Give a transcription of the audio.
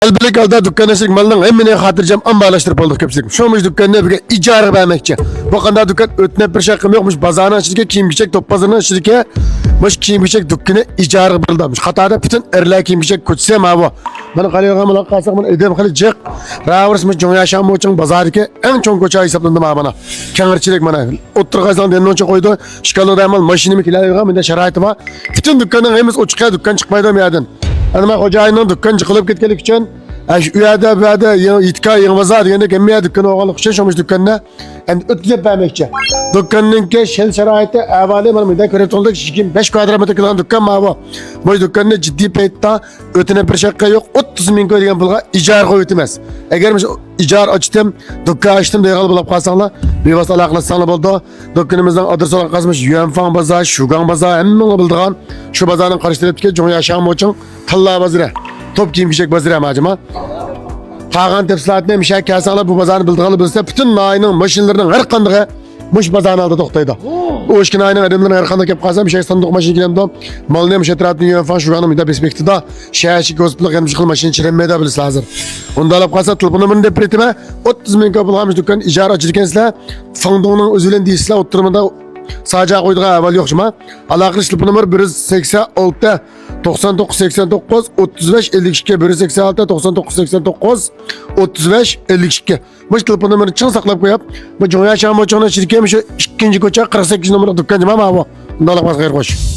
Elbette alda dükkanı açtık malının hemine hatırcam ambalashtirib oldik köpçülük. Şomuş dükkanını bir icara vermekçi. Bu kadar dükkan ötüne bir şey yokmuş. Bazarını açtık, kiyim giyecek, top pazarını açtık. Muş kiyim giyecek dükkanı icara bırıldamış. Hatta bütün erler kiyim giyecek kutsem abi. Bana kalıyor ama kalsak bana edem kalıcak. Ravırsmış Jonya Şam için bazardaki en çok koça hesaplandım abi bana. Kenarçılık bana. Oturgazdan denen önce koydu. Şikalı ramal maşinimi kilaya mı da şaraytı var. Bütün dükkanın hemiz o çıkıyor dükkan çıkmaydı mı yerden. Anama hocayının dükkan çıkılıp gitkelik için üyede böyle itka yığmazlar diyende kemiye dükkanı oğalı kuşaşamış dükkanına. Yani ötüye vermekçi. Dükkanın ki şel şaraytı evvali bana müddet kredi olduk. 5 kvadratmetre kalan dükkan mı bu? Bu dükkanı ciddi peytta ötüne bir şaka yok. 30 bin koy diyen pulga icar koy ötümez. Eğer icar açtım, dükkan açtım diye kalıp bulap kalsanlar bir vasıta alaklaşsanlar oldu. Dükkanımızdan adresi olarak kazmış Yuanfang bazar, Şugan bazar, hemen bildiğin şu bazarın karıştırıp ki Jonya Şam için talla bazıra. Top giyim giyecek bazıra mı acaba? Kağan tepsilatına mişak kelsanlar bu bazarını bildiğini bilse bütün nayının, maşinlerinin her kandığı muş bazarını aldı toktaydı. O işkin nayının adamların her kandığı kep kalsa mişak sandık maşini gilemdi. Malını mişak etrafını Yuanfang Şugan'ı müddet bespekti da şehirçi gözpülük yanmış kıl maşini çirenmeye de bilirse hazır. Onda alıp kalsa tılpını bunu depretime 30 bin kapılhamış dükkan icara açırkensiyle fandığının özülen değilsiyle oturumunda sadece koyduğuna evvel yok şuma. Alakışlı numara 186 99 89 35 52 186 99 89 35 52. Bu telefon numarını çın saklap koyup bu Jonya Şam Moçoğlu'na şirkemiş ikinci koça 48 numara dükkancı ama bu. Bundan alakası hayır koş.